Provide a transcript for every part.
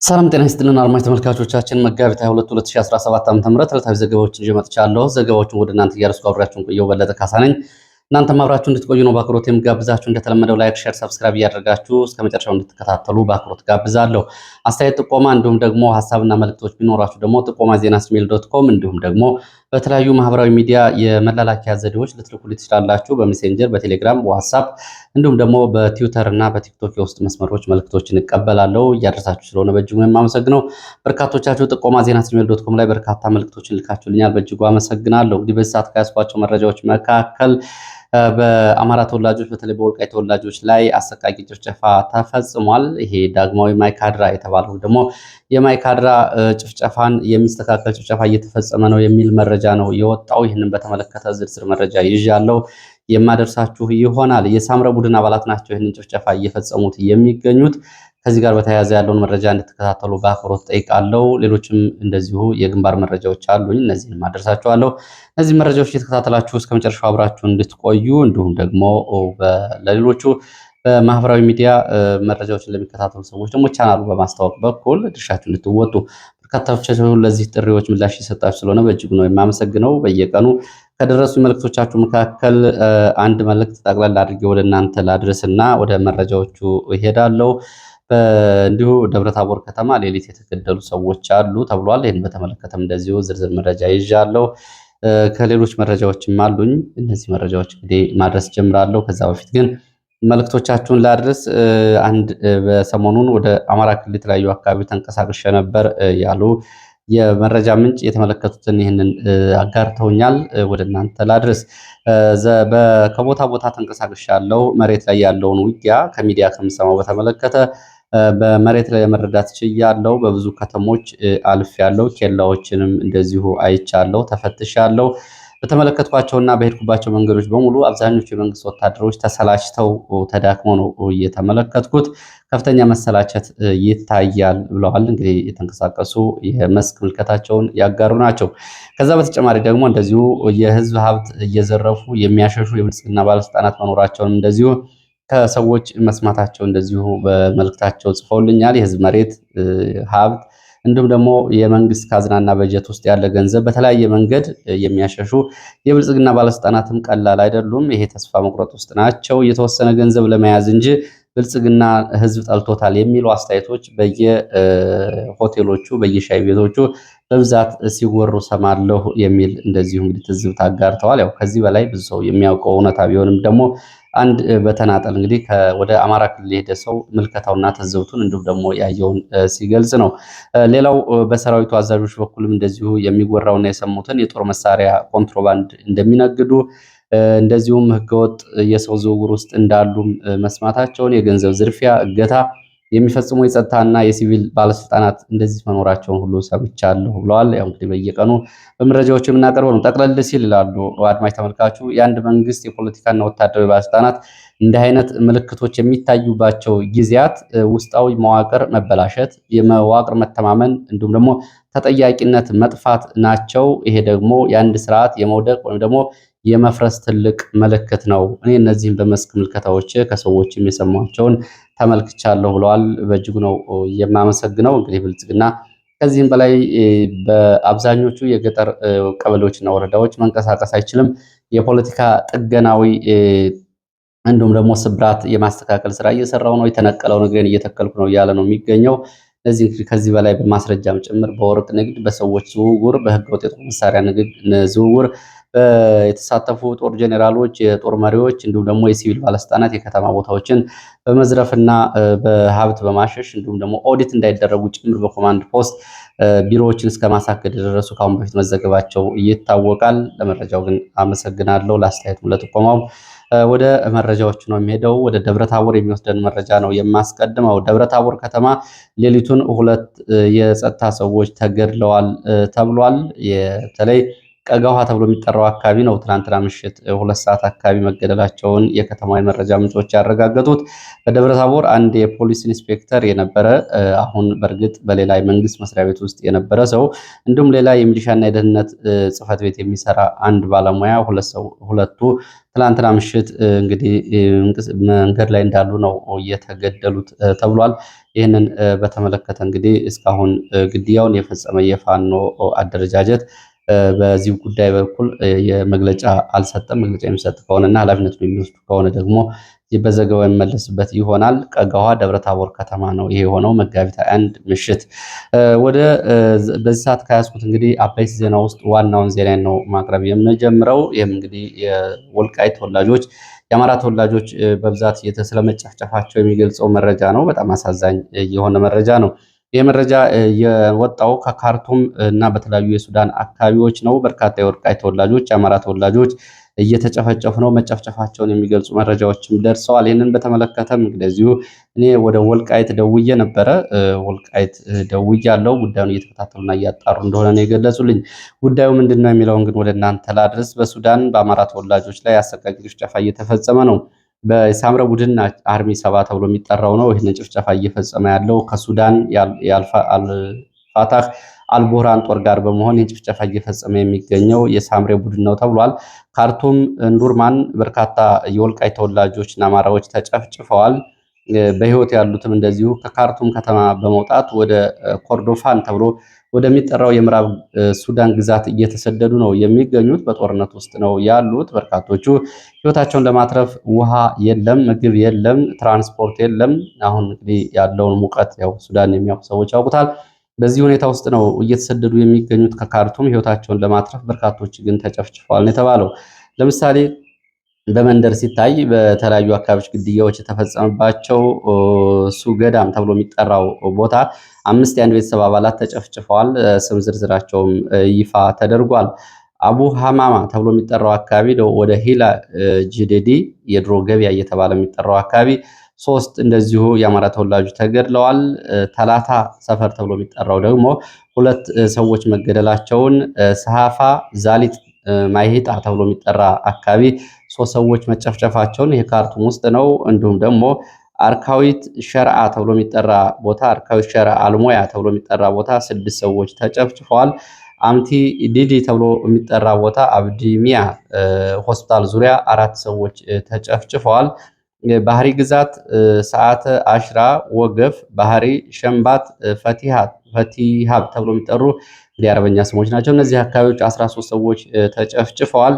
ሰላም ጤና ይስጥልን አድማጭ ተመልካቾቻችን መጋቢት 22 2017 ዓ.ም ዕለታዊ ዘገባዎችን ይዤ መጥቻለሁ። ዘገባዎችን ወደ እናንተ እያደረስኩ አብሬያችሁን ቆየው በለጠ ካሳ ነኝ። እናንተም አብራችሁ እንድትቆዩ ነው በአክብሮት የምጋብዛችሁ። እንደተለመደው ላይክ፣ ሼር፣ ሰብስክራይብ እያደረጋችሁ እስከ መጨረሻው እንድትከታተሉ በአክብሮት ጋብዛለሁ። አስተያየት ጥቆማ፣ እንዲሁም ደግሞ ሐሳብና መልእክቶች ቢኖራችሁ ደግሞ ጥቆማ@ዜናስሜል.com እንዲሁም ደግሞ በተለያዩ ማህበራዊ ሚዲያ የመላላኪያ ዘዴዎች ልትልኩልኝ ትችላላችሁ። በሜሴንጀር፣ በቴሌግራም፣ በዋትስአፕ እንዲሁም ደግሞ በትዊተር እና በቲክቶክ የውስጥ መስመሮች መልእክቶችን እቀበላለሁ። እያደረሳችሁ ስለሆነ በእጅጉ የማመሰግነው። በርካቶቻችሁ ጥቆማ@ዜናስሜል.com ላይ በርካታ መልእክቶችን ልካችሁልኛል። በእጅጉ አመሰግናለሁ። እንግዲህ በዚህ ሰዓት ከያዝኳቸው መረጃዎች መካከል በአማራ ተወላጆች በተለይ በወልቃይት ተወላጆች ላይ አሰቃቂ ጭፍጨፋ ተፈጽሟል። ይሄ ዳግማዊ ማይካድራ የተባለው ደግሞ የማይካድራ ጭፍጨፋን የሚስተካከል ጭፍጨፋ እየተፈጸመ ነው የሚል መረጃ ነው የወጣው። ይህንን በተመለከተ ዝርዝር መረጃ ይዣለሁ የማደርሳችሁ ይሆናል። የሳምረ ቡድን አባላት ናቸው ይህንን ጭፍጨፋ እየፈጸሙት የሚገኙት። ከዚህ ጋር በተያያዘ ያለውን መረጃ እንድትከታተሉ በአክብሮት ጠይቃለሁ። ሌሎችም እንደዚሁ የግንባር መረጃዎች አሉኝ፣ እነዚህን ማደርሳችኋለሁ። እነዚህ መረጃዎች እየተከታተላችሁ እስከ መጨረሻው አብራችሁ እንድትቆዩ እንዲሁም ደግሞ ለሌሎቹ በማህበራዊ ሚዲያ መረጃዎችን ለሚከታተሉ ሰዎች ደግሞ ቻናሉ በማስተዋወቅ በኩል ድርሻችሁ እንድትወጡ በርካታዎቻችሁ ለዚህ ጥሪዎች ምላሽ እየሰጣችሁ ስለሆነ በእጅጉ ነው የማመሰግነው። በየቀኑ ከደረሱ መልእክቶቻችሁ መካከል አንድ መልእክት ጠቅላላ አድርጌ ወደ እናንተ ላድርስና ወደ መረጃዎቹ እሄዳለሁ። እንዲሁ ደብረታቦር ከተማ ሌሊት የተገደሉ ሰዎች አሉ ተብሏል። ይህን በተመለከተም እንደዚሁ ዝርዝር መረጃ ይዣለሁ። ከሌሎች መረጃዎችም አሉኝ። እነዚህ መረጃዎች እንግዲህ ማድረስ ጀምራለሁ። ከዛ በፊት ግን መልእክቶቻችሁን ላድርስ። አንድ በሰሞኑን ወደ አማራ ክልል የተለያዩ አካባቢ ተንቀሳቅሼ ነበር ያሉ የመረጃ ምንጭ የተመለከቱትን ይህንን አጋርተውኛል። ወደ እናንተ ላድርስ። ከቦታ ቦታ ተንቀሳቅሻለሁ። መሬት ላይ ያለውን ውጊያ ከሚዲያ ከምሰማው በተመለከተ በመሬት ላይ ለመረዳት ችያለሁ። በብዙ ከተሞች አልፌያለሁ። ኬላዎችንም እንደዚሁ አይቻለሁ፣ ተፈትሻለሁ። በተመለከትኳቸውና በሄድኩባቸው መንገዶች በሙሉ አብዛኞቹ የመንግስት ወታደሮች ተሰላችተው ተዳክመው ነው እየተመለከትኩት። ከፍተኛ መሰላቸት ይታያል ብለዋል። እንግዲህ የተንቀሳቀሱ የመስክ ምልከታቸውን ያጋሩ ናቸው። ከዛ በተጨማሪ ደግሞ እንደዚሁ የህዝብ ሀብት እየዘረፉ የሚያሸሹ የብልጽግና ባለስልጣናት መኖራቸውን እንደዚሁ ከሰዎች መስማታቸው እንደዚሁ በመልእክታቸው ጽፈውልኛል። የህዝብ መሬት ሀብት እንዲሁም ደግሞ የመንግስት ካዝናና በጀት ውስጥ ያለ ገንዘብ በተለያየ መንገድ የሚያሸሹ የብልጽግና ባለስልጣናትም ቀላል አይደሉም። ይሄ ተስፋ መቁረጥ ውስጥ ናቸው። የተወሰነ ገንዘብ ለመያዝ እንጂ ብልጽግና ህዝብ ጠልቶታል የሚሉ አስተያየቶች በየሆቴሎቹ በየሻይ ቤቶቹ በብዛት ሲወሩ ሰማለሁ የሚል እንደዚሁ እንግዲህ ትዝብት አጋርተዋል። ያው ከዚህ በላይ ብዙ ሰው የሚያውቀው እውነታ ቢሆንም ደግሞ አንድ በተናጠል እንግዲህ ወደ አማራ ክልል የሄደ ሰው ምልከታውና ትዝብቱን እንዲሁም ደግሞ ያየውን ሲገልጽ ነው። ሌላው በሰራዊቱ አዛዦች በኩልም እንደዚሁ የሚወራውና የሰሙትን የጦር መሳሪያ ኮንትሮባንድ እንደሚነግዱ እንደዚሁም ህገወጥ የሰው ዝውውር ውስጥ እንዳሉም መስማታቸውን፣ የገንዘብ ዝርፊያ፣ እገታ የሚፈጽሙ የጸጥታና የሲቪል ባለስልጣናት እንደዚህ መኖራቸውን ሁሉ ሰምቻለሁ ብለዋል። ያው እንግዲህ በየቀኑ በመረጃዎች የምናቀርበው ነው። ጠቅለል ሲል ይላሉ አድማጭ ተመልካቹ፣ የአንድ መንግስት የፖለቲካና ወታደራዊ ባለስልጣናት እንዲህ አይነት ምልክቶች የሚታዩባቸው ጊዜያት ውስጣዊ መዋቅር መበላሸት፣ የመዋቅር መተማመን እንዲሁም ደግሞ ተጠያቂነት መጥፋት ናቸው። ይሄ ደግሞ የአንድ ስርዓት የመውደቅ ወይም ደግሞ የመፍረስ ትልቅ ምልክት ነው። እኔ እነዚህን በመስክ ምልከታዎች ከሰዎችም የሰማቸውን ተመልክቻለሁ ብለዋል። በእጅጉ ነው የማመሰግነው። እንግዲህ ብልጽግና ከዚህም በላይ በአብዛኞቹ የገጠር ቀበሌዎችና ወረዳዎች መንቀሳቀስ አይችልም። የፖለቲካ ጥገናዊ እንዲሁም ደግሞ ስብራት የማስተካከል ስራ እየሰራው ነው። የተነቀለው ነገርን እየተከልኩ ነው እያለ ነው የሚገኘው። እነዚህ ከዚህ በላይ በማስረጃም ጭምር በወርቅ ንግድ፣ በሰዎች ዝውውር፣ በህገወጥ የጦር መሳሪያ ዝውውር የተሳተፉ ጦር ጄኔራሎች፣ የጦር መሪዎች እንዲሁም ደግሞ የሲቪል ባለስልጣናት የከተማ ቦታዎችን በመዝረፍና በሀብት በማሸሽ እንዲሁም ደግሞ ኦዲት እንዳይደረጉ ጭምር በኮማንድ ፖስት ቢሮዎችን እስከ ማሳከድ የደረሱ ከአሁን በፊት መዘገባቸው ይታወቃል። ለመረጃው ግን አመሰግናለሁ። ለአስተያየቱም ለጥቆማው። ወደ መረጃዎቹ ነው የሚሄደው። ወደ ደብረታቦር የሚወስደን መረጃ ነው የማስቀድመው። ደብረታቦር ከተማ ሌሊቱን 2 የጸጥታ ሰዎች ተገድለዋል ተብሏል። በተለይ ቀጋውሃ ተብሎ የሚጠራው አካባቢ ነው ትናንትና ምሽት 2 ሰዓት አካባቢ መገደላቸውን የከተማ የመረጃ ምንጮች ያረጋገጡት። በደብረታቦር አንድ የፖሊስ ኢንስፔክተር የነበረ አሁን በእርግጥ በሌላ የመንግስት መስሪያ ቤት ውስጥ የነበረ ሰው እንዲሁም ሌላ የሚሊሻና የደህንነት ጽሕፈት ቤት የሚሰራ አንድ ባለሙያ ሁለቱ ትላንትና ምሽት እንግዲህ መንገድ ላይ እንዳሉ ነው የተገደሉት ተብሏል። ይህንን በተመለከተ እንግዲህ እስካሁን ግድያውን የፈጸመ የፋኖ አደረጃጀት በዚህ ጉዳይ በኩል የመግለጫ አልሰጠም። መግለጫ የሚሰጥ ከሆነና ኃላፊነቱን የሚወስዱ ከሆነ ደግሞ በዘገባው የሚመለስበት ይሆናል። ቀጋዋ ደብረታቦር ከተማ ነው ይሄ የሆነው መጋቢት 21 ምሽት። ወደ በዚህ ሰዓት ከያዝኩት እንግዲህ አበይት ዜና ውስጥ ዋናውን ዜና ነው ማቅረብ የምጀምረው። ይህም እንግዲህ የወልቃይት ተወላጆች የአማራ ተወላጆች በብዛት ስለመጨፍጨፋቸው የሚገልጸው መረጃ ነው። በጣም አሳዛኝ የሆነ መረጃ ነው። ይህ መረጃ የወጣው ከካርቱም እና በተለያዩ የሱዳን አካባቢዎች ነው። በርካታ የወልቃይት ተወላጆች የአማራ ተወላጆች እየተጨፈጨፉ ነው። መጨፍጨፋቸውን የሚገልጹ መረጃዎችም ደርሰዋል። ይህንን በተመለከተም እንደዚሁ እኔ ወደ ወልቃይት ደውዬ ነበረ። ወልቃይት ደውያለሁ። ጉዳዩን እየተከታተሉና እያጣሩ እንደሆነ ነው የገለጹልኝ። ጉዳዩ ምንድን ነው የሚለውን ግን ወደ እናንተ ላድርስ። በሱዳን በአማራ ተወላጆች ላይ አሰቃቂ ጭፍጨፋ እየተፈጸመ ነው። በሳምረ ቡድን አርሚ 7 ተብሎ የሚጠራው ነው ይህንን ጭፍጨፋ እየፈጸመ ያለው ከሱዳን አልፋታህ አልቡርሃን ጦር ጋር በመሆን የጭፍጨፋ እየፈጸመ የሚገኘው የሳምሬ ቡድን ነው ተብሏል። ካርቱም እንዱርማን በርካታ የወልቃይት ተወላጆችና አማራዎች ተጨፍጭፈዋል። በህይወት ያሉትም እንደዚሁ ከካርቱም ከተማ በመውጣት ወደ ኮርዶፋን ተብሎ ወደሚጠራው የምዕራብ ሱዳን ግዛት እየተሰደዱ ነው የሚገኙት። በጦርነት ውስጥ ነው ያሉት። በርካቶቹ ህይወታቸውን ለማትረፍ ውሃ የለም፣ ምግብ የለም፣ ትራንስፖርት የለም። አሁን እንግዲህ ያለውን ሙቀት ያው ሱዳን የሚያውቁ ሰዎች ያውቁታል። በዚህ ሁኔታ ውስጥ ነው እየተሰደዱ የሚገኙት ከካርቱም ህይወታቸውን ለማትረፍ። በርካቶች ግን ተጨፍጭፈዋል ነው የተባለው። ለምሳሌ በመንደር ሲታይ በተለያዩ አካባቢዎች ግድያዎች የተፈጸመባቸው ሱገዳም ተብሎ የሚጠራው ቦታ 5 የአንድ ቤተሰብ አባላት ተጨፍጭፈዋል። ስም ዝርዝራቸውም ይፋ ተደርጓል። አቡ ሐማማ ተብሎ የሚጠራው አካባቢ ወደ ሂላ ጂዴዲ የድሮ ገበያ እየተባለ የሚጠራው አካባቢ 3 እንደዚሁ የአማራ ተወላጆች ተገድለዋል። ተላታ ሰፈር ተብሎ የሚጠራው ደግሞ 2 ሰዎች መገደላቸውን፣ ሰሃፋ ዛሊጥ ማይሂጣ ተብሎ የሚጠራ አካባቢ 3 ሰዎች መጨፍጨፋቸውን ይሄ ካርቱም ውስጥ ነው። እንዲሁም ደግሞ አርካዊት ሸርዓ ተብሎ የሚጠራ ቦታ አርካዊት ሸርዓ አልሞያ ተብሎ የሚጠራ ቦታ 6 ሰዎች ተጨፍጭፈዋል። አምቲ ዲዲ ተብሎ የሚጠራ ቦታ አብዲሚያ ሆስፒታል ዙሪያ 4 ሰዎች ተጨፍጭፈዋል። ባህሪ ግዛት፣ ሰዓተ አሽራ፣ ወገፍ፣ ባህሪ ሸምባት፣ ፈቲሃብ ተብሎ የሚጠሩ የአረበኛ ስሞች ናቸው። እነዚህ አካባቢዎች 13 ሰዎች ተጨፍጭፈዋል።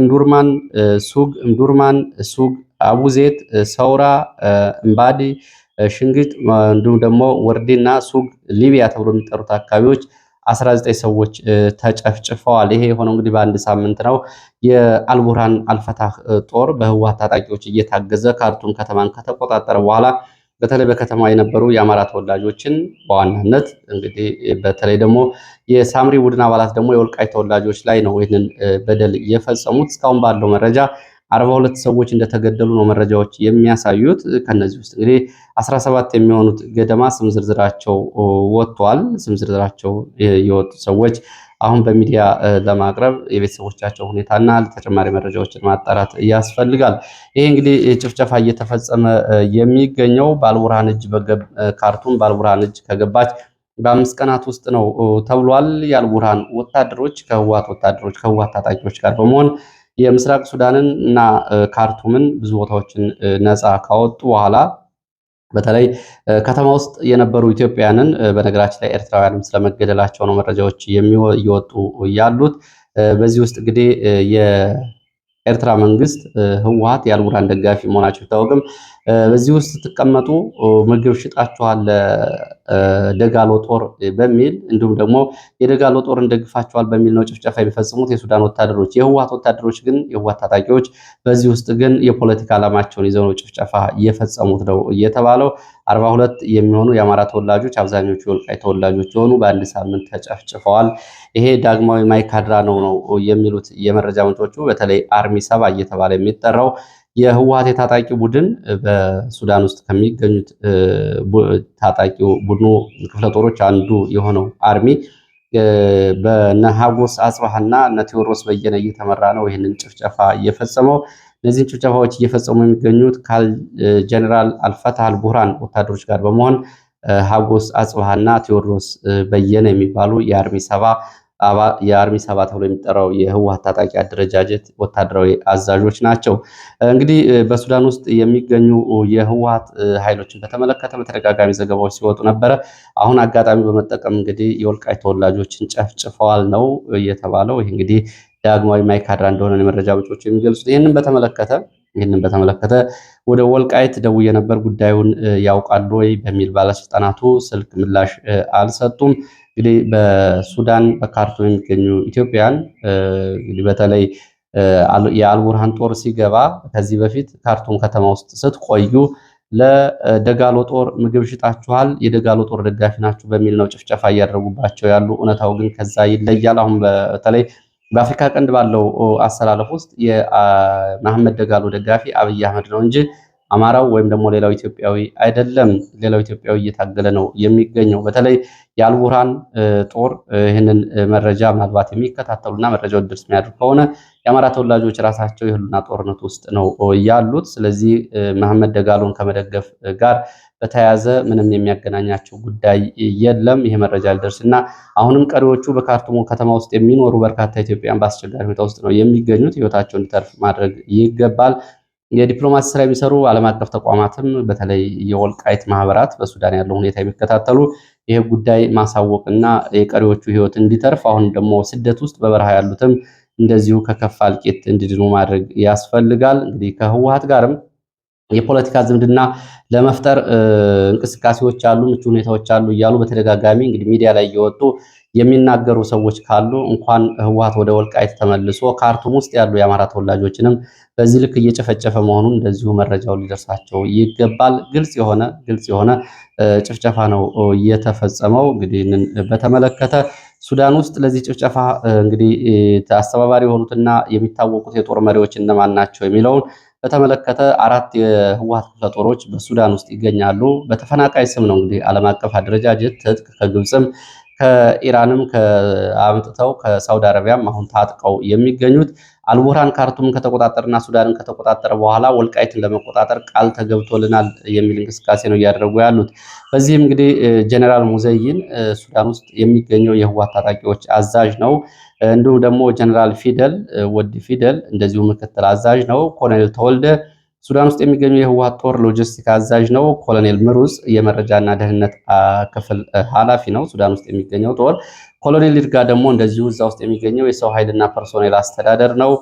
እንዱርማን ሱግ፣ አቡዜት፣ ሰውራ፣ እምባዲ፣ ሽንግጥ እንዲሁም ደግሞ ወርዴና ሱግ ሊቢያ ተብሎ የሚጠሩት አካባቢዎች 19 ሰዎች ተጨፍጭፈዋል። ይሄ የሆነው እንግዲህ በአንድ ሳምንት ነው። የአልቡርሃን አልፈታህ ጦር በህወሓት ታጣቂዎች እየታገዘ ካርቱም ከተማን ከተቆጣጠረ በኋላ በተለይ በከተማ የነበሩ የአማራ ተወላጆችን በዋናነት እንግዲህ በተለይ ደግሞ የሳምሪ ቡድን አባላት ደግሞ የወልቃይት ተወላጆች ላይ ነው ይህንን በደል የፈጸሙት። እስካሁን ባለው መረጃ 42 ሰዎች እንደተገደሉ ነው መረጃዎች የሚያሳዩት። ከነዚህ ውስጥ እንግዲህ 17 የሚሆኑት ገደማ ስም ዝርዝራቸው ወጥቷል። ስም ዝርዝራቸው የወጡ ሰዎች አሁን በሚዲያ ለማቅረብ የቤተሰቦቻቸው ሁኔታና ተጨማሪ መረጃዎችን ማጣራት ያስፈልጋል። ይሄ እንግዲህ ጭፍጨፋ እየተፈጸመ የሚገኘው በአልቡርሃን እጅ ካርቱም በአልቡርሃን እጅ ከገባች በ5 ቀናት ውስጥ ነው ተብሏል። የአልቡርሃን ወታደሮች ከህወሓት ታጣቂዎች ጋር በመሆን የምስራቅ ሱዳንን እና ካርቱምን ብዙ ቦታዎችን ነፃ ካወጡ በኋላ በተለይ ከተማ ውስጥ የነበሩ ኢትዮጵያውያንን በነገራችን ላይ ኤርትራውያንም ስለመገደላቸው ነው መረጃዎች እየወጡ ያሉት። በዚህ ውስጥ እንግዲህ የኤርትራ መንግስት ህወሓት የአልቡርሃን ደጋፊ መሆናቸው ይታወቅም በዚህ ውስጥ ስትቀመጡ ምግብ ሽጣችኋል ደጋሎ ጦር በሚል እንዲሁም ደግሞ የደጋሎ ጦር እንደግፋቸዋል በሚል ነው ጭፍጨፋ የሚፈጽሙት የሱዳን ወታደሮች። የህወሓት ወታደሮች ግን የህወሓት ታጣቂዎች በዚህ ውስጥ ግን የፖለቲካ ዓላማቸውን ይዘው ነው ጭፍጨፋ እየፈጸሙት ነው እየተባለው። 42 የሚሆኑ የአማራ ተወላጆች አብዛኞቹ የወልቃይት ተወላጆች የሆኑ በአንድ ሳምንት ተጨፍጭፈዋል። ይሄ ዳግማዊ ማይካድራ ነው የሚሉት የመረጃ ምንጮቹ። በተለይ አርሚ 7 እየተባለ የሚጠራው የህወሓት የታጣቂ ቡድን በሱዳን ውስጥ ከሚገኙት ታጣቂ ቡድኑ ክፍለ ጦሮች አንዱ የሆነው አርሚ በነሃጎስ አጽባህና ቴዎድሮስ በየነ እየተመራ ነው ይህንን ጭፍጨፋ እየፈጸመው። እነዚህን ጭፍጨፋዎች እየፈጸሙ የሚገኙት ጀነራል አልፈታህ አልቡርሃን ወታደሮች ጋር በመሆን ሃጎስ አጽባህና ቴዎድሮስ በየነ የሚባሉ የአርሚ 7 የአርሚ 7 ተብሎ የሚጠራው የህወሓት ታጣቂ አደረጃጀት ወታደራዊ አዛዦች ናቸው። እንግዲህ በሱዳን ውስጥ የሚገኙ የህወሓት ኃይሎችን በተመለከተ በተደጋጋሚ ዘገባዎች ሲወጡ ነበረ። አሁን አጋጣሚ በመጠቀም እንግዲህ የወልቃይት ተወላጆችን ጨፍጭፈዋል ነው የተባለው። ይህ እንግዲህ ዳግማዊ ማይካድራ እንደሆነ የመረጃ ምንጮች የሚገልጹት። ይህንን በተመለከተ ወደ ወልቃይት ደውዬ ነበር፣ ጉዳዩን ያውቃሉ ወይ በሚል ባለስልጣናቱ ስልክ ምላሽ አልሰጡም። እንግዲህ በሱዳን በካርቱም የሚገኙ ኢትዮጵያን እንግዲህ በተለይ የአልቡርሃን ጦር ሲገባ ከዚህ በፊት ካርቱም ከተማ ውስጥ ስትቆዩ ለደጋሎ ጦር ምግብ ሽጣችኋል፣ የደጋሎ ጦር ደጋፊ ናችሁ በሚል ነው ጭፍጨፋ እያደረጉባቸው ያሉ። እውነታው ግን ከዛ ይለያል። አሁን በተለይ በአፍሪካ ቀንድ ባለው አሰላለፍ ውስጥ የመሐመድ ደጋሎ ደጋፊ አብይ አህመድ ነው እንጂ አማራው ወይም ደግሞ ሌላው ኢትዮጵያዊ አይደለም። ሌላው ኢትዮጵያዊ እየታገለ ነው የሚገኘው። በተለይ የአልቡርሃን ጦር ይህንን መረጃ ምናልባት የሚከታተሉና መረጃው ድርስ የሚያደርግ ከሆነ የአማራ ተወላጆች ራሳቸው የህልውና ጦርነት ውስጥ ነው ያሉት። ስለዚህ መሐመድ ደጋሎን ከመደገፍ ጋር በተያያዘ ምንም የሚያገናኛቸው ጉዳይ የለም። ይሄ መረጃ ሊደርስና አሁንም ቀሪዎቹ በካርቱም ከተማ ውስጥ የሚኖሩ በርካታ ኢትዮጵያን በአስቸጋሪ ሁኔታ ውስጥ ነው የሚገኙት። ህይወታቸው እንዲተርፍ ማድረግ ይገባል። የዲፕሎማሲ ስራ የሚሰሩ ዓለም አቀፍ ተቋማትም በተለይ የወልቃይት ማህበራት በሱዳን ያለው ሁኔታ የሚከታተሉ ይህ ጉዳይ ማሳወቅና የቀሪዎቹ ህይወት እንዲተርፍ አሁን ደግሞ ስደት ውስጥ በበረሃ ያሉትም እንደዚሁ ከከፋ እልቂት እንዲድኑ ማድረግ ያስፈልጋል። እንግዲህ ከህወሓት ጋርም የፖለቲካ ዝምድና ለመፍጠር እንቅስቃሴዎች አሉ፣ ምቹ ሁኔታዎች አሉ እያሉ በተደጋጋሚ እንግዲህ ሚዲያ ላይ እየወጡ የሚናገሩ ሰዎች ካሉ እንኳን ህወሓት ወደ ወልቃይት ተመልሶ ካርቱም ውስጥ ያሉ የአማራ ተወላጆችንም በዚህ ልክ እየጨፈጨፈ መሆኑን እንደዚሁ መረጃው ሊደርሳቸው ይገባል። ግልጽ የሆነ ጭፍጨፋ ነው እየተፈጸመው። እንግዲህ በተመለከተ ሱዳን ውስጥ ለዚህ ጭፍጨፋ እንግዲህ አስተባባሪ የሆኑትና የሚታወቁት የጦር መሪዎች እነማን ናቸው የሚለውን በተመለከተ 4 የህወሓት ክፍለ ጦሮች በሱዳን ውስጥ ይገኛሉ። በተፈናቃይ ስም ነው እንግዲህ ዓለም አቀፍ አደረጃጀት ትጥቅ ከግብፅም ከኢራንም አምጥተው ከሳውዲ አረቢያም አሁን ታጥቀው የሚገኙት። አልቡርሃን ካርቱምን ከተቆጣጠረና ሱዳንን ከተቆጣጠረ በኋላ ወልቃይትን ለመቆጣጠር ቃል ተገብቶልናል የሚል እንቅስቃሴ ነው እያደረጉ ያሉት። በዚህም እንግዲህ ጀነራል ሙዘይን ሱዳን ውስጥ የሚገኘው የህወሓት ታጣቂዎች አዛዥ ነው። እንዲሁም ደግሞ ጀነራል ወዲ ፊደል እንደዚሁ ምክትል አዛዥ ነው። ኮሎኔል ተወልደ ሱዳን ውስጥ የሚገኙ የህወሓት ጦር ሎጂስቲክ አዛዥ ነው። ኮሎኔል ምሩጽ የመረጃና ደህንነት ክፍል ኃላፊ ነው ሱዳን ውስጥ የሚገኘው ጦር። ኮሎኔል ይርጋ ደግሞ እንደዚሁ እዛ ውስጥ የሚገኘው የሰው ኃይልና ፐርሶኔል አስተዳደር ነው።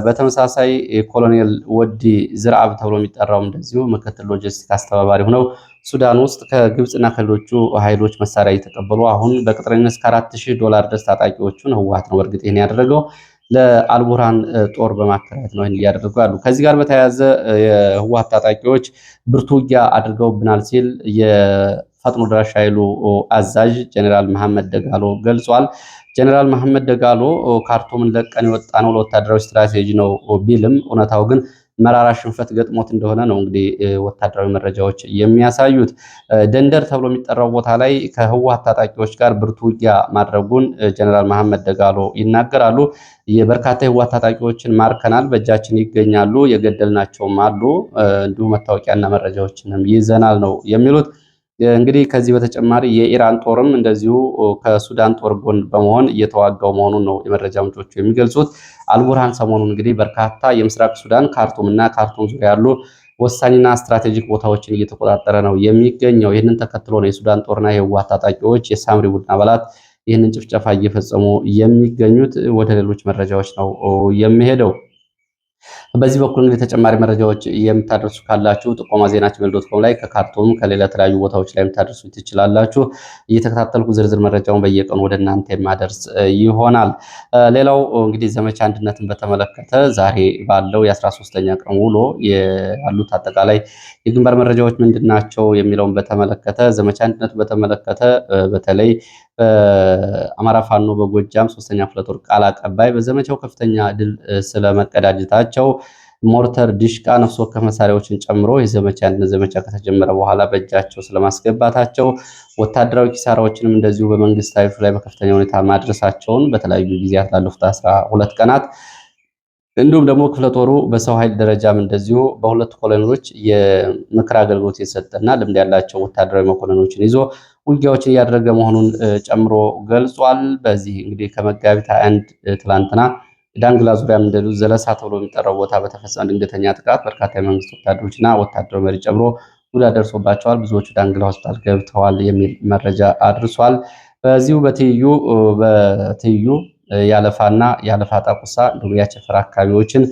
በተመሳሳይ ኮሎኔል ወዲ ዝርአብ ተብሎ የሚጠራው እንደዚሁ ምክትል ሎጂስቲክ አስተባባሪ ሆነው ሱዳን ውስጥ ከግብፅና ከሌሎቹ ኃይሎች መሳሪያ እየተቀበሉ አሁን በቅጥረኝነት እስከ $4000 ድረስ ታጣቂዎቹን ህወሓት ነው በእርግጥ ይህን ያደረገው ለአልቡርሃን ጦር በማከራየት ነው እያደረጉ ያሉ። ከዚህ ጋር በተያያዘ የህወሓት ታጣቂዎች ብርቱ ውጊያ አድርገውብናል ሲል የፈጥኖ ደራሽ ኃይሉ አዛዥ ጀኔራል መሐመድ ደጋሎ ገልጿል። ጀኔራል መሐመድ ደጋሎ ካርቱምን ለቀን የወጣ ነው ለወታደራዊ ስትራቴጂ ነው ቢልም እውነታው ግን መራራ ሽንፈት ገጥሞት እንደሆነ ነው እንግዲህ ወታደራዊ መረጃዎች የሚያሳዩት። ደንደር ተብሎ የሚጠራው ቦታ ላይ ከህወሓት ታጣቂዎች ጋር ብርቱ ውጊያ ማድረጉን ጀነራል መሐመድ ደጋሎ ይናገራሉ። የበርካታ የህወሓት ታጣቂዎችን ማርከናል፣ በእጃችን ይገኛሉ፣ የገደልናቸውም አሉ፣ እንዲሁም መታወቂያና መረጃዎችንም ይዘናል ነው የሚሉት። እንግዲህ ከዚህ በተጨማሪ የኢራን ጦርም እንደዚሁ ከሱዳን ጦር ጎን በመሆን እየተዋጋው መሆኑን ነው የመረጃ ምንጮቹ የሚገልጹት። አልቡርሃን ሰሞኑን እንግዲህ በርካታ የምስራቅ ሱዳን ካርቱም እና ካርቱም ዙሪያ ያሉ ወሳኝና ስትራቴጂክ ቦታዎችን እየተቆጣጠረ ነው የሚገኘው። ይህንን ተከትሎ ነው የሱዳን ጦርና የህወሓት ታጣቂዎች የሳምሪ ቡድን አባላት ይህንን ጭፍጨፋ እየፈጸሙ የሚገኙት። ወደ ሌሎች መረጃዎች ነው የሚሄደው። በዚህ በኩል እንግዲህ ተጨማሪ መረጃዎች የምታደርሱ ካላችሁ ጥቆማ ዜና@gmail.com ላይ ከካርቱም ከሌላ የተለያዩ ቦታዎች ላይ የምታደርሱ ትችላላችሁ። እየተከታተልኩ ዝርዝር መረጃውን በየቀኑ ወደ እናንተ የማደርስ ይሆናል። ሌላው እንግዲህ ዘመቻ አንድነትን በተመለከተ ዛሬ ባለው የ13ኛ ቀን ውሎ ያሉት አጠቃላይ የግንባር መረጃዎች ምንድናቸው የሚለውን በተመለከተ ዘመቻ አንድነቱ በተመለከተ በተለይ በአማራ ፋኖ በጎጃም 3ኛ ክፍለ ጦር ቃል አቀባይ በዘመቻው ከፍተኛ ድል ስለመቀዳጀታቸው ሞርተር፣ ዲሽቃ፣ ነፍስ ወከፍ መሳሪያዎችን ጨምሮ የዘመቻ አንድነት ዘመቻ ከተጀመረ በኋላ በእጃቸው ስለማስገባታቸው ወታደራዊ ኪሳራዎችንም እንደዚሁ በመንግስት ኃይሎች ላይ በከፍተኛ ሁኔታ ማድረሳቸውን በተለያዩ ጊዜያት ላለፉት 12 ቀናት እንዲሁም ደግሞ ክፍለ ጦሩ በሰው ኃይል ደረጃም እንደዚሁ በሁለት ኮሎኔሎች የምክር አገልግሎት የሰጠና ልምድ ያላቸው ወታደራዊ መኮንኖችን ይዞ ውጊያዎችን እያደረገ መሆኑን ጨምሮ ገልጿል። በዚህ እንግዲህ ከመጋቢት 21 ትላንትና ዳንግላ ዙሪያም እንደዚሁ ዘለሳ ተብሎ የሚጠራው ቦታ በተፈጸመ ድንገተኛ ጥቃት በርካታ የመንግስት ወታደሮችና ወታደራዊ መሪ ጨምሮ ጉዳት ደርሶባቸዋል። ብዙዎቹ ዳንግላ ሆስፒታል ገብተዋል የሚል መረጃ አድርሷል። በዚሁ በትይዩ ያለፋና ያለፋ ጣቁሳ እንዲሁም ያቸፈር አካባቢዎችን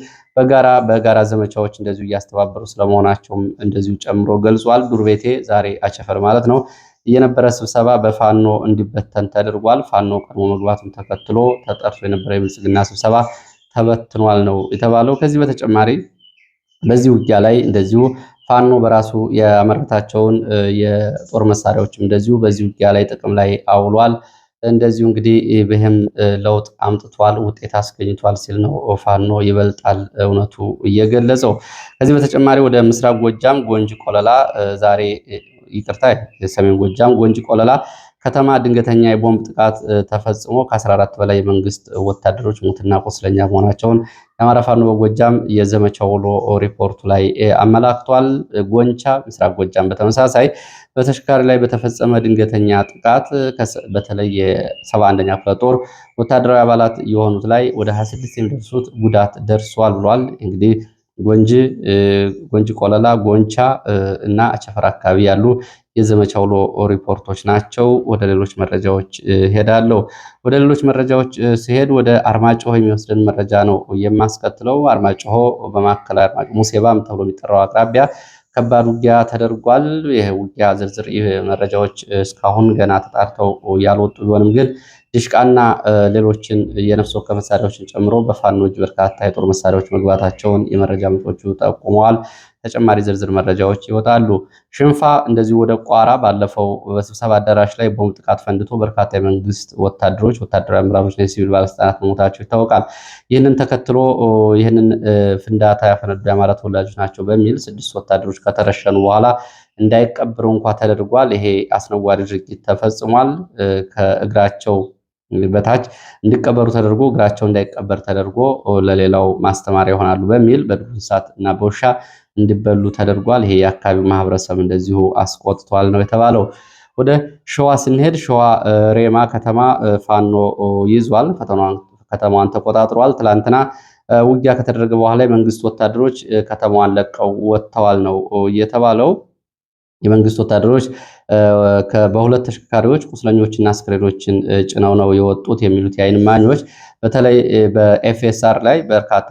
በጋራ ዘመቻዎች እንደዚሁ እያስተባበሩ ስለመሆናቸውም እንደዚሁ ጨምሮ ገልጿል። ዱርቤቴ ዛሬ አቸፈር ማለት ነው የነበረ ስብሰባ በፋኖ እንዲበተን ተደርጓል። ፋኖ ቀድሞ መግባቱን ተከትሎ ተጠርቶ የነበረ የብልጽግና ስብሰባ ተበትኗል ነው የተባለው። ከዚህ በተጨማሪ በዚህ ውጊያ ላይ እንደዚሁ ፋኖ በራሱ ያመረታቸውን የጦር መሳሪያዎችም እንደዚሁ በዚህ ውጊያ ላይ ጥቅም ላይ አውሏል። እንደዚሁ እንግዲህ ይህም ለውጥ አምጥቷል፣ ውጤት አስገኝቷል ሲል ነው ፋኖ ይበልጣል እውነቱ እየገለጸው። ከዚህ በተጨማሪ ወደ ምስራቅ ጎጃም ጎንጅ ቆለላ ዛሬ ይቅርታ የሰሜን ጎጃም ጎንጅ ቆለላ ከተማ ድንገተኛ የቦምብ ጥቃት ተፈጽሞ ከ14 በላይ የመንግስት ወታደሮች ሙትና ቁስለኛ መሆናቸውን የአማራ ፋኖ በጎጃም የዘመቻው ውሎ ሪፖርቱ ላይ አመላክቷል። ጎንቻ ምስራቅ ጎጃም በተመሳሳይ በተሽከርካሪ ላይ በተፈጸመ ድንገተኛ ጥቃት በተለይ የ71ኛ ክፍለ ጦር ወታደራዊ አባላት የሆኑት ላይ ወደ 26 የሚደርሱት ጉዳት ደርሷል ብሏል። እንግዲህ ጎንጂ ቆለላ፣ ጎንቻ እና አቸፈር አካባቢ ያሉ የዘመቻ ውሎ ሪፖርቶች ናቸው። ወደ ሌሎች መረጃዎች ሄዳለሁ። ወደ ሌሎች መረጃዎች ሲሄድ ወደ አርማጭሆ የሚወስድን መረጃ ነው የማስከትለው። አርማጭሆ በማዕከላዊ አርማጭሆ ሙሴባም ተብሎ የሚጠራው አቅራቢያ ከባድ ውጊያ ተደርጓል። ይህ ውጊያ ዝርዝር መረጃዎች እስካሁን ገና ተጣርተው ያልወጡ ቢሆንም ግን ዲሽቃና ሌሎችን የነፍስ ወከፍ መሳሪያዎችን ጨምሮ በፋኖ እጅ በርካታ የጦር መሳሪያዎች መግባታቸውን የመረጃ ምንጮቹ ጠቁመዋል። ተጨማሪ ዝርዝር መረጃዎች ይወጣሉ። ሽንፋ እንደዚሁ ወደ ቋራ ባለፈው በስብሰባ አዳራሽ ላይ ቦምብ ጥቃት ፈንድቶ በርካታ የመንግስት ወታደሮች፣ ወታደራዊ አመራሮችና የሲቪል ባለስልጣናት መሞታቸው ይታወቃል። ይህንን ተከትሎ ይህንን ፍንዳታ ያፈነዱ የአማራ ተወላጆች ናቸው በሚል 6 ወታደሮች ከተረሸኑ በኋላ እንዳይቀበሩ እንኳ ተደርጓል። ይሄ አስነዋሪ ድርጊት ተፈጽሟል። ከእግራቸው በታች እንዲቀበሩ ተደርጎ እግራቸው እንዳይቀበር ተደርጎ ለሌላው ማስተማሪያ ይሆናሉ በሚል በዱር እንስሳት እና በውሻ እንዲበሉ ተደርጓል። ይሄ የአካባቢው ማህበረሰብ እንደዚሁ አስቆጥቷል ነው የተባለው። ወደ ሸዋ ስንሄድ ሸዋ ሬማ ከተማ ፋኖ ይዟል። ከተማዋን ተቆጣጥሯል። ትላንትና ውጊያ ከተደረገ በኋላ የመንግስት ወታደሮች ከተማዋን ለቀው ወጥተዋል ነው የተባለው። የመንግስት ወታደሮች በሁለት ተሽከርካሪዎች ቁስለኞችና አስክሬኖችን ጭነው ነው የወጡት የሚሉት የዓይን እማኞች፣ በተለይ በኤፍኤስአር ላይ በርካታ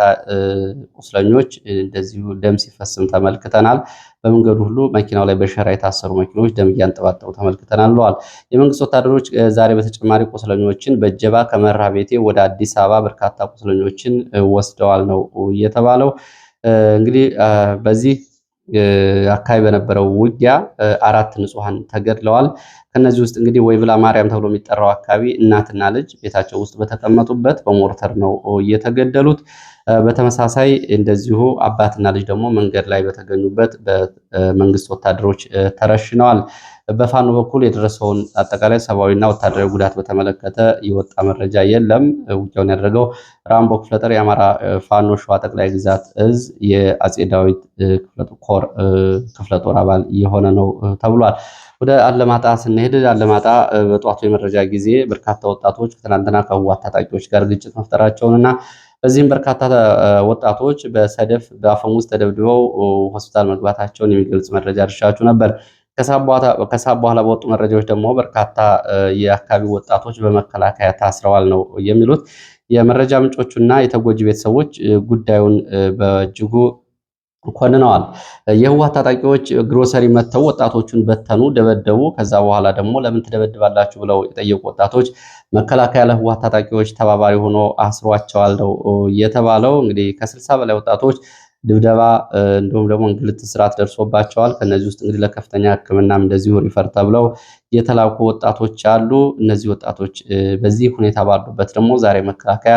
ቁስለኞች እንደዚሁ ደም ሲፈስም ተመልክተናል። በመንገዱ ሁሉ መኪናው ላይ በሸራ የታሰሩ መኪኖች ደም እያንጠባጠቡ ተመልክተናል ብለዋል። የመንግስት ወታደሮች ዛሬ በተጨማሪ ቁስለኞችን በእጀባ ከመራ ቤቴ ወደ አዲስ አበባ በርካታ ቁስለኞችን ወስደዋል ነው የተባለው። እንግዲህ በዚህ አካባቢ በነበረው ውጊያ 4 ንጹሃን ተገድለዋል። ከነዚህ ውስጥ እንግዲህ ወይብላ ማርያም ተብሎ የሚጠራው አካባቢ እናትና ልጅ ቤታቸው ውስጥ በተቀመጡበት በሞርተር ነው የተገደሉት። በተመሳሳይ እንደዚሁ አባትና ልጅ ደግሞ መንገድ ላይ በተገኙበት በመንግስት ወታደሮች ተረሽነዋል። በፋኖ በኩል የደረሰውን አጠቃላይ ሰብአዊና ወታደራዊ ጉዳት በተመለከተ የወጣ መረጃ የለም። ውጊያውን ያደረገው ራምቦ ክፍለጦር የአማራ ፋኖ ሸዋ ጠቅላይ ግዛት እዝ የአጼ ዳዊት ኮር ክፍለጦር አባል የሆነ ነው ተብሏል። ወደ አለማጣ ስንሄድ አለማጣ በጠዋቱ የመረጃ ጊዜ በርካታ ወጣቶች ትናንትና ከህወሓት ታጣቂዎች ጋር ግጭት መፍጠራቸውንና በዚህም በርካታ ወጣቶች በሰደፍ በአፈሙዝ ተደብድበው ሆስፒታል መግባታቸውን የሚገልጽ መረጃ አድርሻችሁ ነበር። ከሰዓት በኋላ በወጡ መረጃዎች ደግሞ በርካታ የአካባቢው ወጣቶች በመከላከያ ታስረዋል ነው የሚሉት የመረጃ ምንጮቹና የተጎጂ ቤተሰቦች ጉዳዩን በእጅጉ ኮንነዋል። የህወሓት ታጣቂዎች ግሮሰሪ መተው ወጣቶቹን በተኑ፣ ደበደቡ። ከዛ በኋላ ደግሞ ለምን ትደበድባላችሁ ብለው የጠየቁ ወጣቶች መከላከያ ለህወሓት ታጣቂዎች ተባባሪ ሆኖ አስሯቸዋል ነው የተባለው። እንግዲህ ከ60 በላይ ወጣቶች ድብደባ እንዲሁም ደግሞ እንግልት፣ ስርዓት ደርሶባቸዋል። ከነዚህ ውስጥ እንግዲህ ለከፍተኛ ሕክምናም እንደዚሁ ሪፈር ተብለው የተላኩ ወጣቶች አሉ። እነዚህ ወጣቶች በዚህ ሁኔታ ባሉበት ደግሞ ዛሬ መከላከያ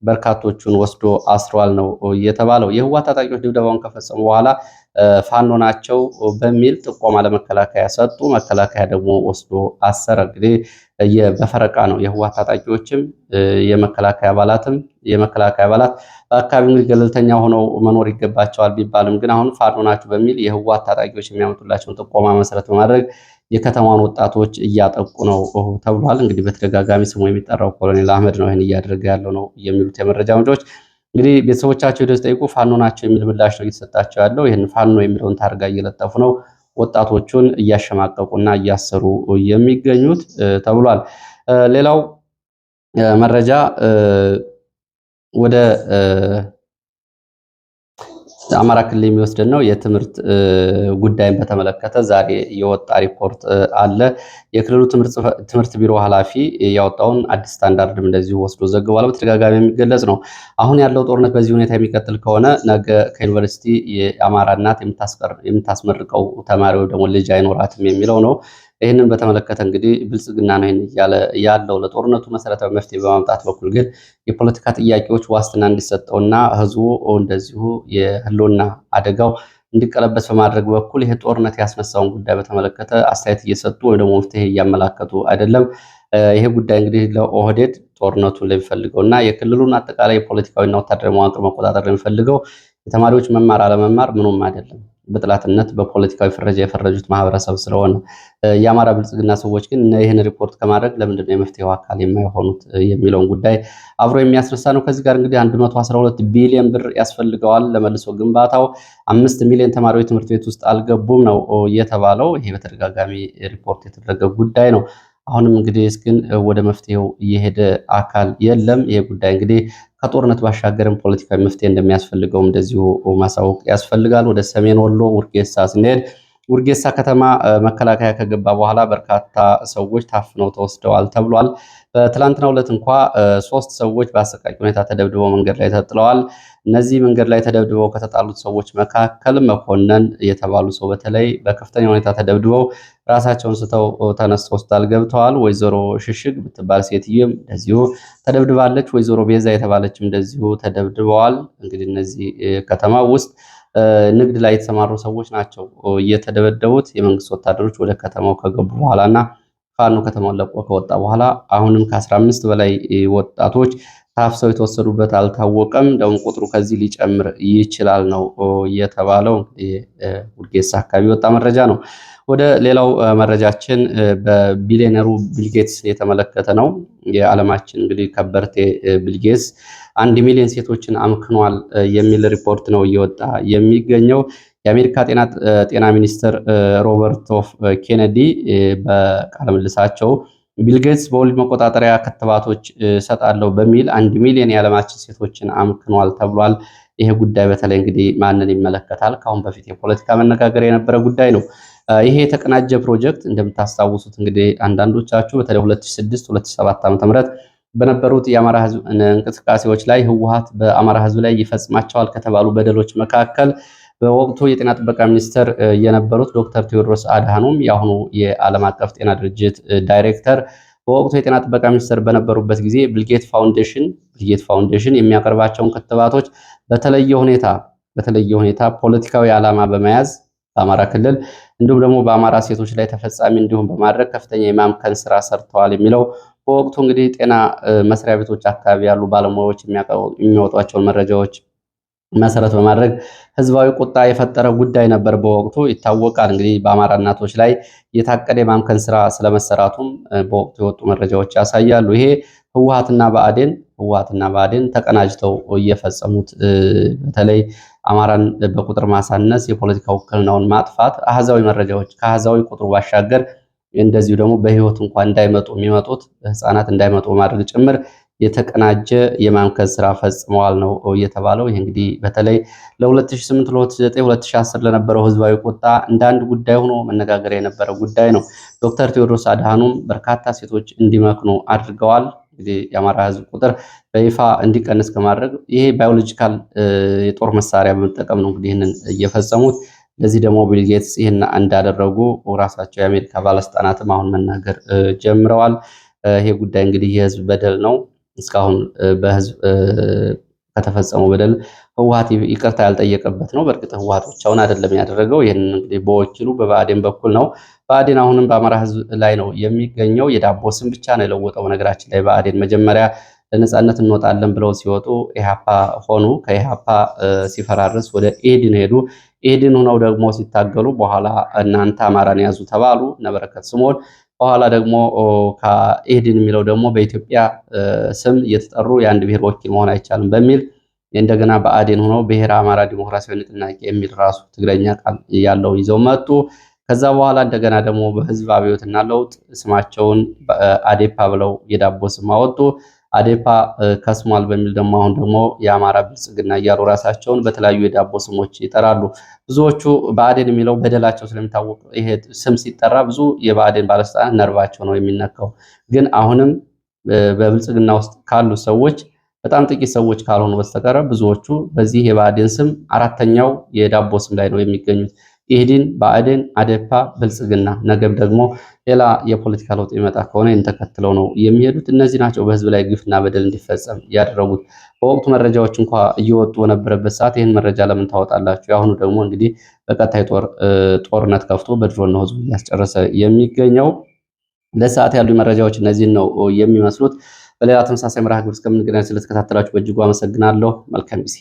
በርካቶቹን ወስዶ አስሯል ነው የተባለው። የህወሓት ታጣቂዎች ድብደባውን ከፈጸሙ በኋላ ፋኖ ናቸው በሚል ጥቆማ ለመከላከያ ሰጡ። መከላከያ ደግሞ ወስዶ አሰረ። እንግዲህ በፈረቃ ነው የህወሓት ታጣቂዎችም የመከላከያ አባላት በአካባቢው እንግዲህ ገለልተኛ ሆነው መኖር ይገባቸዋል ቢባልም ግን አሁን ፋኖ ናቸው በሚል የህወሓት ታጣቂዎች የሚያመጡላቸውን ጥቆማ መሰረት በማድረግ የከተማውን ወጣቶች እያጠቁ ነው ተብሏል። እንግዲህ በተደጋጋሚ ስሙ የሚጠራው ኮሎኔል አህመድ ነው ይህን እያደረገ ያለው ነው የሚሉት የመረጃ ምንጮች። እንግዲህ ቤተሰቦቻቸው ሄደው ሲጠይቁ ፋኖ ናቸው የሚል ምላሽ ነው እየተሰጣቸው ያለው። ይህን ፋኖ የሚለውን ታርጋ እየለጠፉ ነው ወጣቶቹን እያሸማቀቁና እያሰሩ የሚገኙት ተብሏል። ሌላው መረጃ ወደ አማራ ክልል የሚወስደን ነው። የትምህርት ጉዳይን በተመለከተ ዛሬ የወጣ ሪፖርት አለ። የክልሉ ትምህርት ቢሮ ኃላፊ ያወጣውን አዲስ ስታንዳርድም እንደዚሁ ወስዶ ዘግቧል። በተደጋጋሚ የሚገለጽ ነው። አሁን ያለው ጦርነት በዚህ ሁኔታ የሚቀጥል ከሆነ ነገ ከዩኒቨርሲቲ የአማራ እናት የምታስመርቀው ተማሪ ወይ ደግሞ ልጅ አይኖራትም የሚለው ነው። ይህንን በተመለከተ እንግዲህ ብልጽግና ነው ይህን እያለ ያለው። ለጦርነቱ መሰረታዊ መፍትሄ በማምጣት በኩል ግን የፖለቲካ ጥያቄዎች ዋስትና እንዲሰጠውና ህዝቡ እንደዚሁ የህልውና አደጋው እንዲቀለበስ በማድረግ በኩል ይሄ ጦርነት ያስነሳውን ጉዳይ በተመለከተ አስተያየት እየሰጡ ወይ ደግሞ መፍትሄ እያመላከቱ አይደለም። ይሄ ጉዳይ እንግዲህ ለኦህዴድ ጦርነቱን ለሚፈልገውና የክልሉን አጠቃላይ የፖለቲካዊና ወታደራዊ መዋቅር መቆጣጠር ለሚፈልገው የተማሪዎች መማር አለመማር ምኑም አይደለም። በጥላትነት በፖለቲካዊ ፍረጃ የፈረጁት ማህበረሰብ ስለሆነ የአማራ ብልጽግና ሰዎች ግን ይህን ሪፖርት ከማድረግ ለምንድን ነው የመፍትሄው አካል የማይሆኑት የሚለውን ጉዳይ አብሮ የሚያስነሳ ነው። ከዚህ ጋር እንግዲህ 112 ቢሊዮን ብር ያስፈልገዋል ለመልሶ ግንባታው። 5 ሚሊዮን ተማሪዎች ትምህርት ቤት ውስጥ አልገቡም ነው የተባለው። ይሄ በተደጋጋሚ ሪፖርት የተደረገ ጉዳይ ነው። አሁንም እንግዲህ ግን ወደ መፍትሄው እየሄደ አካል የለም። ይሄ ጉዳይ እንግዲህ ከጦርነት ባሻገርም ፖለቲካዊ መፍትሄ እንደሚያስፈልገውም እንደዚሁ ማሳወቅ ያስፈልጋል። ወደ ሰሜን ወሎ ውርጌሳ ስንሄድ ውርጌሳ ከተማ መከላከያ ከገባ በኋላ በርካታ ሰዎች ታፍነው ተወስደዋል ተብሏል። በትላንትናው ዕለት እንኳ 3 ሰዎች በአሰቃቂ ሁኔታ ተደብድበው መንገድ ላይ ተጥለዋል። እነዚህ መንገድ ላይ ተደብድበው ከተጣሉት ሰዎች መካከል መኮንን የተባሉ ሰው በተለይ በከፍተኛ ሁኔታ ተደብድበው ራሳቸውን ስተው ተነስተው ሆስፒታል ገብተዋል። ወይዘሮ ሽሽግ ብትባል ሴትዮም እንደዚሁ ተደብድባለች። ወይዘሮ ቤዛ የተባለችም እንደዚሁ ተደብድበዋል። እንግዲህ እነዚህ ከተማ ውስጥ ንግድ ላይ የተሰማሩ ሰዎች ናቸው እየተደበደቡት። የመንግስት ወታደሮች ወደ ከተማው ከገቡ በኋላና ፋኖ ከተማውን ለቆ ከወጣ በኋላ አሁንም ከ15 በላይ ወጣቶች ታፍሰው የተወሰዱበት አልታወቀም። እንደውም ቁጥሩ ከዚህ ሊጨምር ይችላል ነው የተባለው። ውርጌሳ አካባቢ ወጣ መረጃ ነው። ወደ ሌላው መረጃችን በቢሊዮነሩ ቢልጌትስ የተመለከተ ነው። የዓለማችን እንግዲህ ከበርቴ ቢልጌትስ 1 ሚሊዮን ሴቶችን አምክኗል የሚል ሪፖርት ነው እየወጣ የሚገኘው። የአሜሪካ ጤና ሚኒስትር ሮበርት ኦፍ ኬነዲ በቃለ ምልልሳቸው ቢልጌትስ በወሊድ መቆጣጠሪያ ክትባቶች እሰጣለሁ በሚል 1 ሚሊዮን የዓለማችን ሴቶችን አምክኗል ተብሏል። ይሄ ጉዳይ በተለይ እንግዲህ ማንን ይመለከታል? ከአሁን በፊት የፖለቲካ መነጋገር የነበረ ጉዳይ ነው። ይሄ የተቀናጀ ፕሮጀክት እንደምታስታውሱት እንግዲህ አንዳንዶቻችሁ በተለይ 2006 2007 ዓ.ም በነበሩት የአማራ ህዝብ እንቅስቃሴዎች ላይ ህወሓት በአማራ ህዝብ ላይ ይፈጽማቸዋል ከተባሉ በደሎች መካከል በወቅቱ የጤና ጥበቃ ሚኒስትር የነበሩት ዶክተር ቴዎድሮስ አድሃኖም የአሁኑ የዓለም አቀፍ ጤና ድርጅት ዳይሬክተር በወቅቱ የጤና ጥበቃ ሚኒስትር በነበሩበት ጊዜ ብልጌት ፋውንዴሽን የሚያቀርባቸውን ክትባቶች በተለየ ሁኔታ ፖለቲካዊ ዓላማ በመያዝ በአማራ ክልል እንዲሁም ደግሞ በአማራ ሴቶች ላይ ተፈጻሚ እንዲሁም በማድረግ ከፍተኛ የማምከን ስራ ሰርተዋል የሚለው በወቅቱ እንግዲህ ጤና መስሪያ ቤቶች አካባቢ ያሉ ባለሙያዎች የሚያወጧቸውን መረጃዎች መሰረት በማድረግ ህዝባዊ ቁጣ የፈጠረ ጉዳይ ነበር። በወቅቱ ይታወቃል። እንግዲህ በአማራ እናቶች ላይ የታቀደ የማምከን ስራ ስለመሰራቱም በወቅቱ የወጡ መረጃዎች ያሳያሉ። ይሄ ህወሓትና ብአዴን ተቀናጅተው እየፈጸሙት በተለይ አማራን በቁጥር ማሳነስ፣ የፖለቲካ ውክልናውን ማጥፋት፣ አሃዛዊ መረጃዎች ከአሃዛዊ ቁጥሩ ባሻገር እንደዚሁ ደግሞ በህይወት እንኳን እንዳይመጡ የሚመጡት ህፃናት እንዳይመጡ ማድረግ ጭምር የተቀናጀ የማምከን ስራ ፈጽመዋል ነው እየተባለው። ይህ እንግዲህ በተለይ ለ2008 ለ2009 2010 ለነበረው ህዝባዊ ቁጣ እንደ አንድ ጉዳይ ሆኖ መነጋገር የነበረ ጉዳይ ነው። ዶክተር ቴዎድሮስ አድሃኖም በርካታ ሴቶች እንዲመክኑ አድርገዋል። እንግዲህ የአማራ ህዝብ ቁጥር በይፋ እንዲቀንስ ከማድረግ ይሄ ባዮሎጂካል የጦር መሳሪያ በመጠቀም ነው እንግዲህ ይህንን እየፈጸሙት። ለዚህ ደግሞ ቢልጌትስ ይህን እንዳደረጉ ራሳቸው የአሜሪካ ባለስልጣናትም አሁን መናገር ጀምረዋል። ይሄ ጉዳይ እንግዲህ የህዝብ በደል ነው። እስካሁን በህዝብ ከተፈጸመው በደል ህወሓት ይቅርታ ያልጠየቀበት ነው። በእርግጥ ህወሓት ብቻውን አይደለም ያደረገው። ይህን እንግዲህ በወኪሉ በብአዴን በኩል ነው። ብአዴን አሁንም በአማራ ህዝብ ላይ ነው የሚገኘው። የዳቦ ስም ብቻ ነው የለወጠው። ነገራችን ላይ ብአዴን መጀመሪያ ለነጻነት እንወጣለን ብለው ሲወጡ ኢህአፓ ሆኑ። ከኢህአፓ ሲፈራርስ ወደ ኢህዴን ሄዱ። ኢህዴን ሆነው ደግሞ ሲታገሉ በኋላ እናንተ አማራን ያዙ ተባሉ። ነበረከት ስምኦን በኋላ ደግሞ ከኢህዴን የሚለው ደግሞ በኢትዮጵያ ስም እየተጠሩ የአንድ ብሔር ወኪል መሆን አይቻልም በሚል እንደገና ብአዴን ሆነው ብሔረ አማራ ዲሞክራሲያዊ ንቅናቄ የሚል ራሱ ትግረኛ ቃል ያለው ይዘው መጡ። ከዛ በኋላ እንደገና ደግሞ በህዝብ አብዮትና ለውጥ ስማቸውን አዴፓ ብለው የዳቦ ስም አወጡ። አዴፓ ከስሟል በሚል ደግሞ አሁን ደግሞ የአማራ ብልጽግና እያሉ ራሳቸውን በተለያዩ የዳቦ ስሞች ይጠራሉ። ብዙዎቹ ብአዴን የሚለው በደላቸው ስለሚታወቅ ይሄ ስም ሲጠራ ብዙ የብአዴን ባለስልጣናት ነርቫቸው ነው የሚነካው። ግን አሁንም በብልጽግና ውስጥ ካሉ ሰዎች በጣም ጥቂት ሰዎች ካልሆኑ በስተቀር ብዙዎቹ በዚህ የብአዴን ስም አራተኛው የዳቦ ስም ላይ ነው የሚገኙት። ኢህዴን፣ ብአዴን፣ አዴፓ፣ ብልጽግና። ነገም ደግሞ ሌላ የፖለቲካ ለውጥ ይመጣ ከሆነ ይህን ተከትለው ነው የሚሄዱት። እነዚህ ናቸው በህዝብ ላይ ግፍና በደል እንዲፈጸም ያደረጉት። በወቅቱ መረጃዎች እንኳ እየወጡ በነበረበት ሰዓት ይህን መረጃ ለምን ታወጣላችሁ? የአሁኑ ደግሞ እንግዲህ በቀጣይ ጦርነት ከፍቶ በድሮን ነው ህዝቡ እያስጨረሰ የሚገኘው። ለሰዓት ያሉ መረጃዎች እነዚህን ነው የሚመስሉት። በሌላ ተመሳሳይ መርሃ ግብር እስከምንገናኝ ስለተከታተላችሁ በእጅጉ አመሰግናለሁ። መልካም ጊዜ